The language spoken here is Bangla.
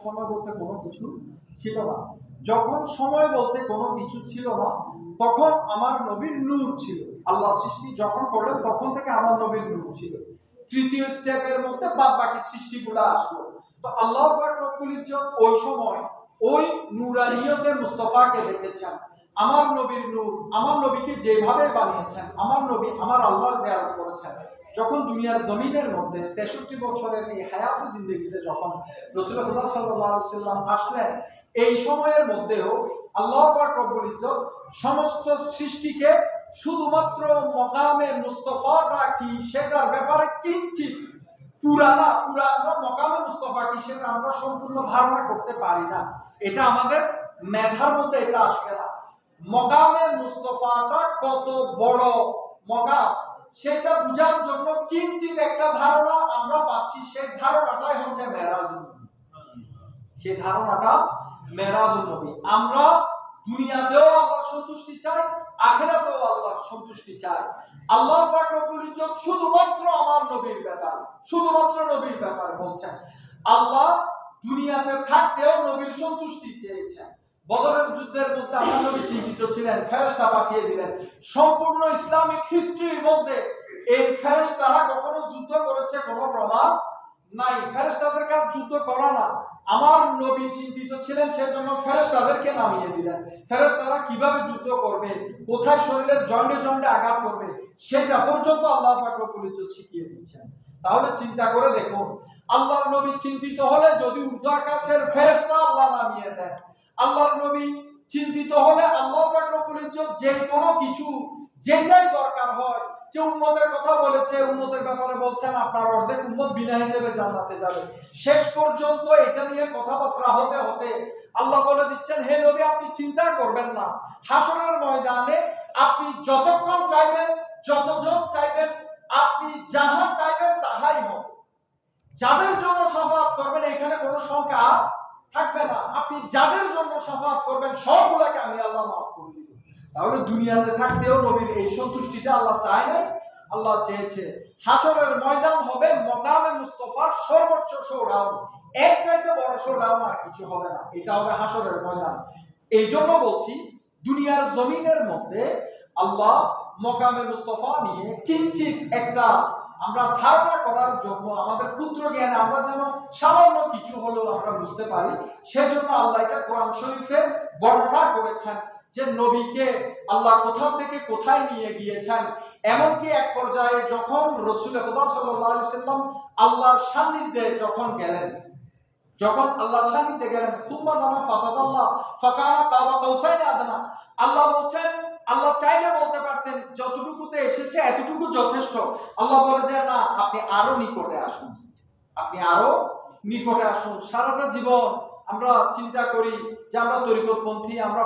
সময় বলতে কোনো কিছু ছিল না। যখন সময় বলতে কোনো কিছু ছিল না, তখন আমার নবীর নূর ছিল। আল্লাহ সৃষ্টি যখন করলেন তখন থেকে আমার নবীর নূর ছিল। তৃতীয় স্টেপের মধ্যে বাদ বাকি সৃষ্টিগুলো আসলো। তো আল্লাহ পাক রব্বুল ইজ্জত ওই সময় ওই নূরানিয়তের মুস্তাফাকে দেখেছেন। আমার নবীর নূর, আমার নবীকে যেভাবে বানিয়েছেন, আমার নবী আমার আল্লাহর জিয়ারত করেছেন। যখন দুনিয়ার জমিনের মধ্যে 63 বছরের এই হায়াত জিন্দেগিতে যখন রাসূলুল্লাহ সাল্লাল্লাহু আলাইহি ওয়াসাল্লাম আসলেন, এই সময়ের মধ্যেও আল্লাহ পাক রব্বুল ইজ্জত সমস্ত সৃষ্টিকে শুধুমাত্র মকামে মুস্তাফাটা কি সেটার ব্যাপারে কিঞ্চিত পুরানা মকামে মুস্তাফা কি সেটা আমরা সম্পূর্ণ ধারণা করতে পারি না। এটা আমাদের মেধার মধ্যে এটা আসবে না। মকামে মুস্তাফাটা কত বড় মকাম সেটা বোঝার জন্য কিঞ্চিত একটা ধারণা আমরা পাচ্ছি। সেই ধারণাটাই হচ্ছে মেরাজুন নবী। সেই ধারণাটা মেরাজুন নবী। আমরা দুনিয়াতেও আল্লাহর সন্তুষ্টি চাই, আখিরাতেও আল্লাহর সন্তুষ্টি চাই। আল্লাহ পাক রব্বুল ইজ্জত শুধুমাত্র আমার নবীর ব্যাপারে, শুধুমাত্র নবীর ব্যাপারে বলছেন। আল্লাহ দুনিয়াতে থাকতেও নবীর সন্তুষ্টি চেয়েছেন। বদরের যুদ্ধের মধ্যে আমার নবী চিন্তিত ছিলেন, ফেরেশতা পাঠিয়ে দিলেন। সম্পূর্ণ ইসলামিক হিস্ট্রির মধ্যে এই ফেরেশতারা কখনো যুদ্ধ করেছে কোনো প্রমাণ নাই। ফেরেশতাদের কাজ যুদ্ধ করা না। আমার নবী চিন্তিত ছিলেন, সেজন্য ফেরেশতাদেরকে নামিয়ে দিলেন। ফেরেশতারা কিভাবে যুদ্ধ করবে, কোথায় শরীরের জয়েন্টে জয়েন্টে আঘাত করবে, সেটা পর্যন্ত আল্লাহ পাক রব্বুল ইজ্জত শিখিয়ে দিচ্ছেন। তাহলে চিন্তা করে দেখুন, আল্লাহর নবী চিন্তিত হলে যদি ঊর্ধ্ব আকাশের ফেরেশতা আল্লাহ নামিয়ে দেন, আল্লাহর নবী চিন্তিত হলে আল্লাহ পাক রব্বুল ইজ্জত যে কোনো কিছু যেটাই দরকার হয়, যে উম্মতের কথা বলেছে, উম্মতের ব্যাপারে বলছেন আপনার অর্ধেক উম্মত বিনা হিসেবে জান্নাতে যাবে, শেষ পর্যন্ত এটা নিয়ে কথাবার্তা হতে হতে আল্লাহ বলে দিচ্ছেন, হে নবী আপনি চিন্তা করবেন না, হাসরের ময়দানে আপনি যতক্ষণ চাইবেন, যতজন চাইবেন, আপনি যাহা চাইবেন তাহাই হবে। যাদের জন্য শাফাআত করবেন এখানে কোনো সংখ্যা থাকবে না। আপনি যাদের জন্য শাফাআত করবেন সবগুলোকে আমি আল্লাহ মাফ করে দিব। তাহলে দুনিয়াতে থাকতেও নবীর এই সন্তুষ্টিটা আল্লাহ চায় না, আল্লাহ চেয়েছে। হাসরের ময়দান হবে মকামে মুস্তাফার সর্বোচ্চ শোডাউন। এর চাইতে বড় শোডাউন আর কিছু হবে না। এটা হবে হাসরের ময়দান। এই জন্য বলছি, দুনিয়ার জমিনের মধ্যে আল্লাহ মকামে মুস্তাফা নিয়ে কিঞ্চিত একটা আমরা ধারণা করার জন্য আমাদের ক্ষুদ্র জ্ঞানে আমরা যেন সামান্য কিছু হলেও আমরা বুঝতে পারি, সেজন্য আল্লাহ এটা কোরআন শরীফে বর্ণনা করেছেন যে নবীকে আল্লাহ কোথা থেকে কোথায় নিয়ে গিয়েছেন। এমনকি এক পর্যায়ে যখন রাসূলুল্লাহ সাল্লাল্লাহু আলাইহি ওয়াসাল্লাম আল্লাহর সান্নিধ্যে যখন গেলেন, যখন আল্লাহর সান্নিধ্যে গেলেন, সুম্মা জামা ফাতাদাল্লাহ ফাকানা কাবা কাউসাইন আদনা, আল্লাহ বলেন, আল্লাহ চাইলে বলতে পারতেন যতটুকুতে এসেছে এতটুকু যথেষ্ট। আল্লাহ বলে যে না, আপনি আরো নিকটে আসুন, আপনি আরো নিকটে আসুন। সারাটা জীবন আমরা চিন্তা করি যে আমরা তরিকতপন্থী, আমরা